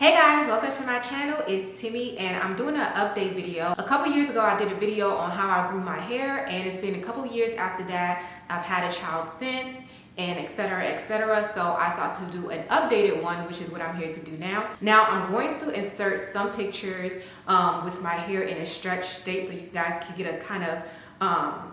Hey guys, welcome to my channel. It's Timmy and I'm doing an update video. A couple years ago I did a video on how I grew my hair, and it's been a couple years after that. I've had a child since, and etc, etc. So I thought to do an updated one, which is what I'm here to do now. Now I'm going to insert some pictures with my hair in a stretch state so you guys can get a kind of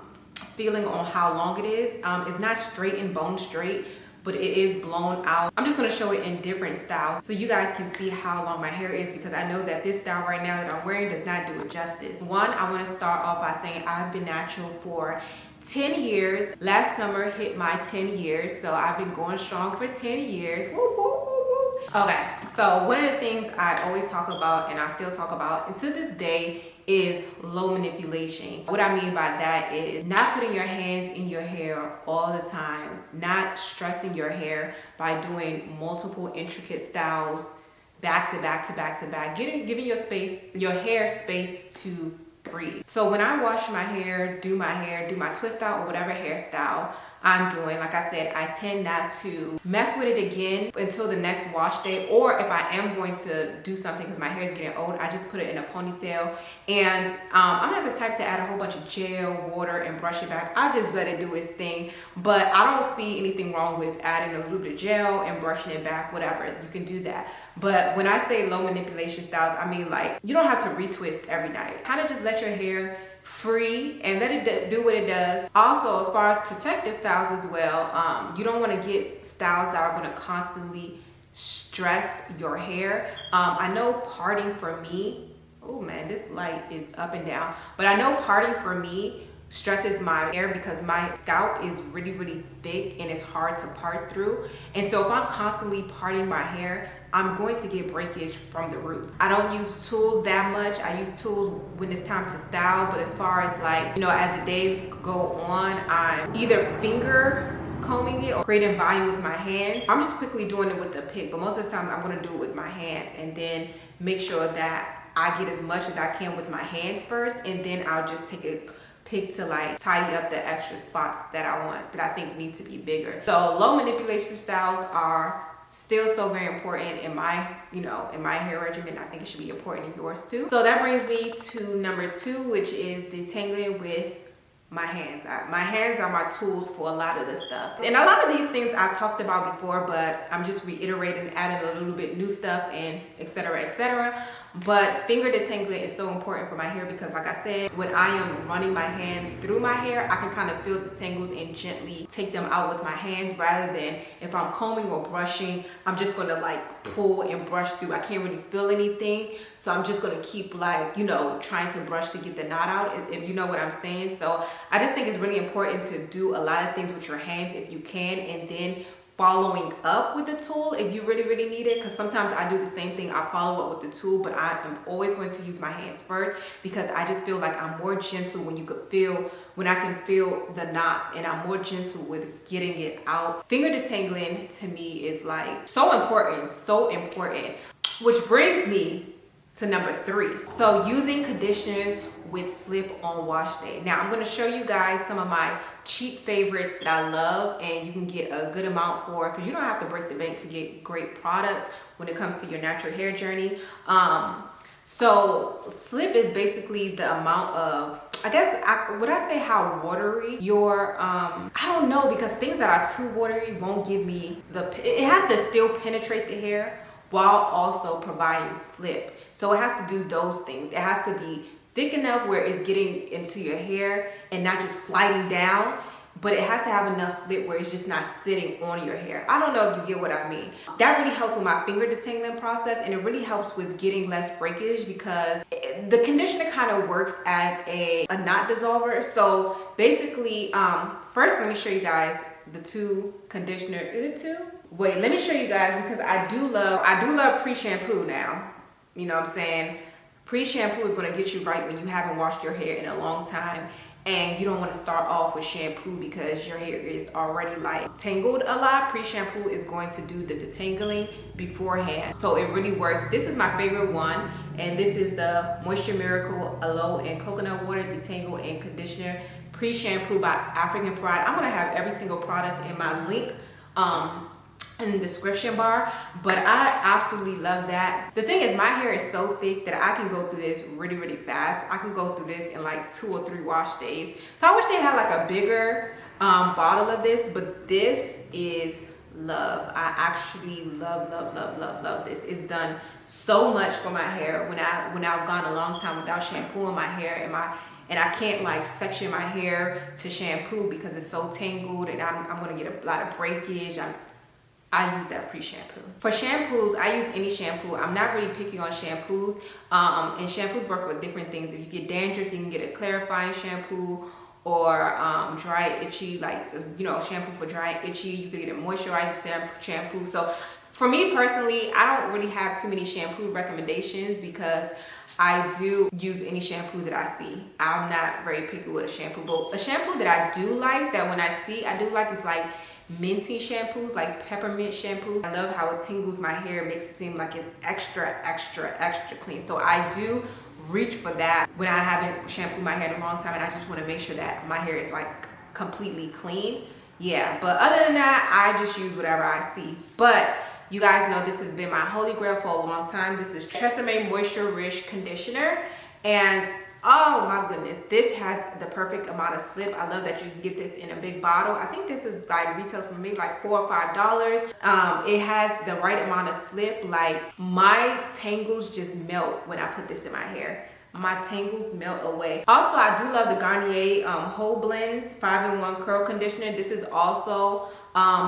feeling on how long it is. It's not straight and bone straight, but it is blown out. I'm just gonna show it in different styles so you guys can see how long my hair is, because I know that this style right now that I'm wearing does not do it justice. One, I wanna start off by saying I've been natural for 10 years. Last summer hit my 10 years, so I've been going strong for 10 years. Woo, woo, woo, woo. Okay, so one of the things I always talk about, and I still talk about, and to this day, is low manipulation. What I mean by that is not putting your hands in your hair all the time, not stressing your hair by doing multiple intricate styles back to back to back to back, giving your hair space to breathe. So when I wash my hair, do my twist out or whatever hairstyle I'm doing, like I said, I tend not to mess with it again until the next wash day, or if I am going to do something because my hair is getting old, I just put it in a ponytail. And I'm not the type to add a whole bunch of gel, water, and brush it back. I just let it do its thing, but I don't see anything wrong with adding a little bit of gel and brushing it back, whatever. You can do that. But when I say low manipulation styles, I mean like you don't have to retwist every night. Kind of just let your hair free and let it do what it does. Also, as far as protective styles as well, you don't want to get styles that are going to constantly stress your hair. I know parting for me, oh man, this light is up and down, but I know parting for me stresses my hair because my scalp is really thick and it's hard to part through. And so if I'm constantly parting my hair, I'm going to get breakage from the roots. I don't use tools that much. I use tools when it's time to style, but as far as like, you know, as the days go on, I'm either finger combing it or creating volume with my hands. I'm just quickly doing it with the pick, but most of the time I'm gonna do it with my hands and then make sure that I get as much as I can with my hands first, and then I'll just take a pick to like tidy up the extra spots that I want, that I think need to be bigger. So low manipulation styles are still so very important in my, in my hair regimen. I think it should be important in yours too. So that brings me to number 2, which is detangling with my hands. My hands are my tools for a lot of this stuff. And a lot of these things I've talked about before, but I'm just reiterating, adding a little bit new stuff and etc, etc. But finger detangling is so important for my hair because, like I said, when I am running my hands through my hair, I can kind of feel the tangles and gently take them out with my hands, rather than if I'm combing or brushing, I'm just gonna like pull and brush through. I can't really feel anything. So I'm just gonna keep like, trying to brush to get the knot out, if you know what I'm saying. So I just think it's really important to do a lot of things with your hands if you can, and then following up with the tool if you really need it, because sometimes I do the same thing. I follow up with the tool, but I am always going to use my hands first because I just feel like I'm more gentle when I can feel the knots, and I'm more gentle with getting it out. Finger detangling to me is like so important, which brings me to number 3. So using conditioners with slip on wash day. Now I'm going to show you guys some of my cheap favorites that I love and you can get a good amount for, because you don't have to break the bank to get great products when it comes to your natural hair journey. So slip is basically the amount of, would I say how watery your, I don't know, because things that are too watery won't give me it has to still penetrate the hair while also providing slip. So it has to do those things. It has to be thick enough where it's getting into your hair and not just sliding down, but it has to have enough slip where it's just not sitting on your hair. I don't know if you get what I mean. That really helps with my finger detangling process, and it really helps with getting less breakage because the conditioner kind of works as a knot dissolver. So basically, first let me show you guys the 2 conditioners. Is it 2? Wait, let me show you guys, because I do love pre-shampoo now. You know what I'm saying? Pre-shampoo is going to get you right when you haven't washed your hair in a long time, and you don't want to start off with shampoo because your hair is already like tangled a lot. Pre-shampoo is going to do the detangling beforehand, so it really works. This is my favorite one, and this is the Moisture Miracle Aloe and Coconut Water Detangle and Conditioner Pre-Shampoo by African Pride. I'm going to have every single product in my link in the description bar, but I absolutely love that. The thing is, my hair is so thick that I can go through this really fast. I can go through this in like 2 or 3 wash days. So I wish they had like a bigger bottle of this, but this is love. I actually love this. It's done so much for my hair when I've gone a long time without shampooing my hair, and I can't like section my hair to shampoo because it's so tangled, and I'm gonna get a lot of breakage. I use that pre-shampoo. For shampoos, I use any shampoo. I'm not really picky on shampoos. And shampoos work for different things. If you get dandruff, you can get a clarifying shampoo, or dry itchy, like, you know, shampoo for dry itchy. You could get a moisturizing shampoo. So for me personally, I don't really have too many shampoo recommendations because I do use any shampoo that I see. I'm not very picky with a shampoo, but a shampoo that I do like, that when I see, I do like, is like minty shampoos, like peppermint shampoos. I love how it tingles my hair, makes it seem like it's extra clean. So I do reach for that when I haven't shampooed my hair in a long time, and I just want to make sure that my hair is like completely clean. Yeah, but other than that, I just use whatever I see. But you guys know this has been my holy grail for a long time. This is Tresemme Moisture Rich Conditioner, and oh my goodness, this has the perfect amount of slip. I love that you can get this in a big bottle. I think this is like retails for maybe like $4 or $5. It has the right amount of slip. Like, my tangles just melt when I put this in my hair. My tangles melt away. Also, I do love the Garnier Whole Blends 5-in-1 Curl Conditioner. This is also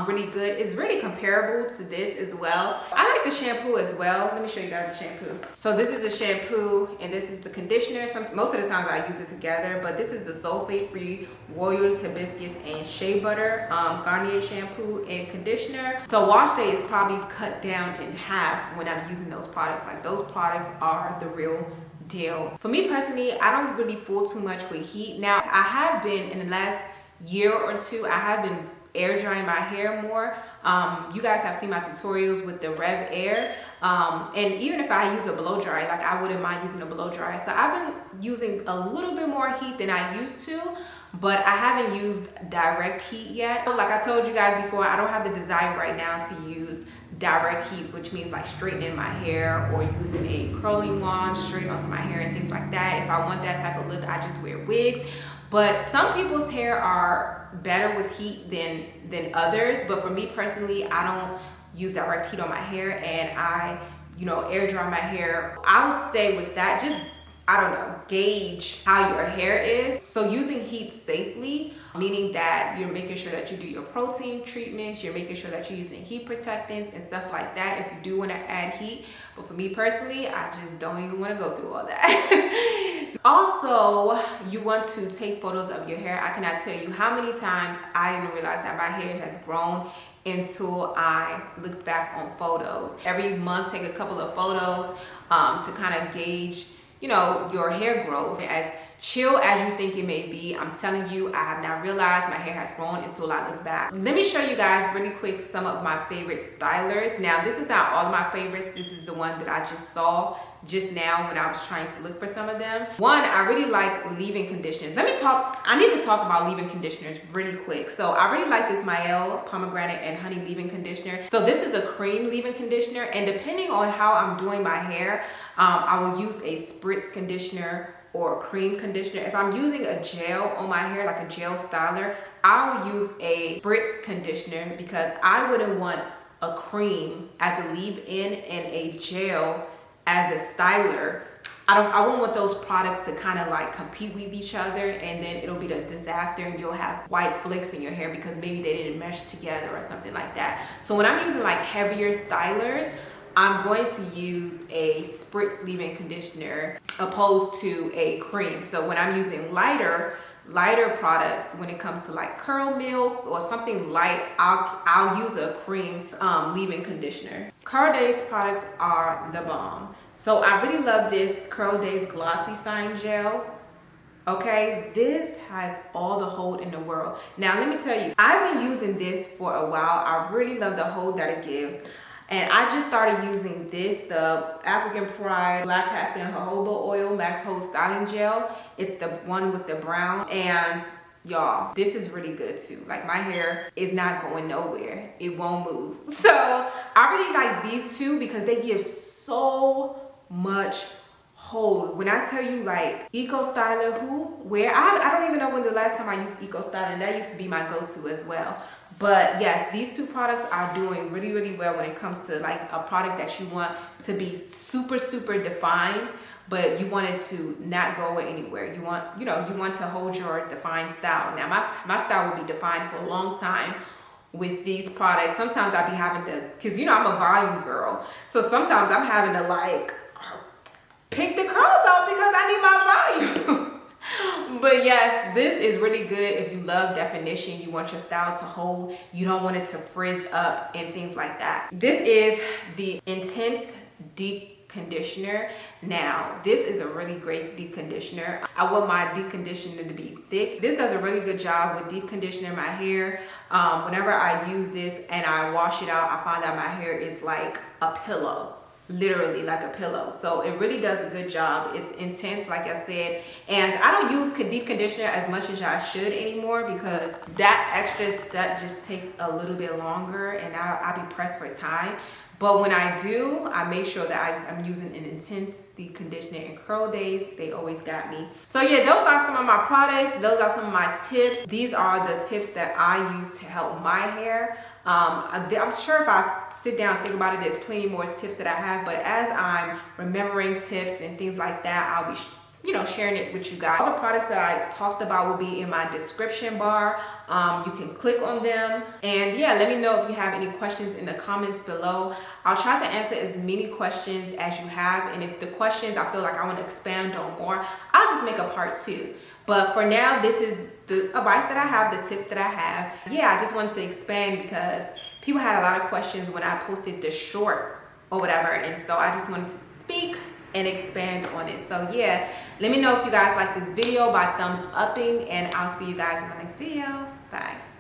really good. It's really comparable to this as well. I like the shampoo as well. Let me show you guys the shampoo. So this is a shampoo and this is the conditioner. Most of the times I use it together, but this is the sulfate-free royal hibiscus and shea butter Garnier shampoo and conditioner. So wash day is probably cut down in half when I'm using those products. Like, those products are the real deal. For me personally, I don't really fool too much with heat. Now, I have been, in the last year or two, I have been air drying my hair more. You guys have seen my tutorials with the Rev Air, and even if I use a blow dryer, like, I wouldn't mind using a blow dryer. So I've been using a little bit more heat than I used to, but I haven't used direct heat yet. Like I told you guys before, I don't have the desire right now to use direct heat, which means like straightening my hair or using a curling wand straight onto my hair and things like that. If I want that type of look, I just wear wigs. But some people's hair are better with heat than others. But for me personally, I don't use direct heat on my hair, and I, you know, air dry my hair. I would say with that, just, I don't know, gauge how your hair is. So using heat safely, meaning that you're making sure that you do your protein treatments, you're making sure that you're using heat protectants and stuff like that if you do want to add heat. But for me personally, I just don't even want to go through all that. Also, you want to take photos of your hair. I cannot tell you how many times I didn't realize that my hair has grown until I looked back on photos. Every month, take a couple of photos to kind of gauge, you know, your hair growth. As chill as you think it may be, I'm telling you, I have not realized my hair has grown until I look back. Let me show you guys really quick some of my favorite stylers. Now, this is not all of my favorites. This is the one that I just saw just now when I was trying to look for some of them. One, I really like leave-in conditioners. I need to talk about leave-in conditioners really quick. So I really like this Mael pomegranate and honey leave-in conditioner. So this is a cream leave-in conditioner, and depending on how I'm doing my hair, I will use a spritz conditioner or a cream conditioner. If I'm using a gel on my hair, like a gel styler, I'll use a spritz conditioner because I wouldn't want a cream as a leave-in and a gel as a styler. I won't want those products to kind of like compete with each other, and then it'll be a disaster and you'll have white flicks in your hair because maybe they didn't mesh together or something like that. So when I'm using like heavier stylers, I'm going to use a spritz leave-in conditioner opposed to a cream. So when I'm using lighter products, when it comes to like curl milks or something light, I'll use a cream leave-in conditioner. Curldaze products are the bomb. So I really love this Curldaze Glossy Shine Gel. Okay, this has all the hold in the world. Now let me tell you, I've been using this for a while. I really love the hold that it gives. And I just started using this, the African Pride Black Castor and Jojoba Oil Max Hold Styling Gel. It's the one with the brown. And y'all, this is really good too. Like, my hair is not going nowhere. It won't move. So I really like these two because they give so much hold. When I tell you, like, Eco Styler, I don't even know when the last time I used Eco Styler, and that used to be my go-to as well. But yes, these two products are doing really, really well when it comes to like a product that you want to be super, super defined, but you want it to not go anywhere. You want, you want to hold your defined style. Now, my style will be defined for a long time with these products. Sometimes I'll be having to, because I'm a volume girl, so sometimes I'm having to like pick the curls out because I need my volume. But yes, this is really good if you love definition, you want your style to hold, you don't want it to frizz up and things like that. This is the Intense Deep Conditioner. Now, this is a really great deep conditioner. I want my deep conditioner to be thick. This does a really good job with deep conditioning my hair. Whenever I use this and I wash it out, I find that my hair is like a pillow. Literally like a pillow. So it really does a good job. It's intense, like I said, and I don't use deep conditioner as much as I should anymore because that extra step just takes a little bit longer, and I'll be pressed for time. But when I do, I make sure that I'm using an Intense Deep Conditioner and Curldaze. They always got me. So yeah, those are some of my products. Those are some of my tips. These are the tips that I use to help my hair. I'm sure if I sit down and think about it, there's plenty more tips that I have. But as I'm remembering tips and things like that, I'll be sharing it with you guys. All the products that I talked about will be in my description bar. You can click on them, and yeah, let me know if you have any questions in the comments below. I'll try to answer as many questions as you have, and if the questions I feel like I want to expand on more, I'll just make a part 2. But for now, this is the advice that I have, the tips that I have. Yeah, I just wanted to expand because people had a lot of questions when I posted the short or whatever, and so I just wanted to speak and expand on it. So yeah, let me know if you guys like this video by thumbs upping, and I'll see you guys in my next video. Bye.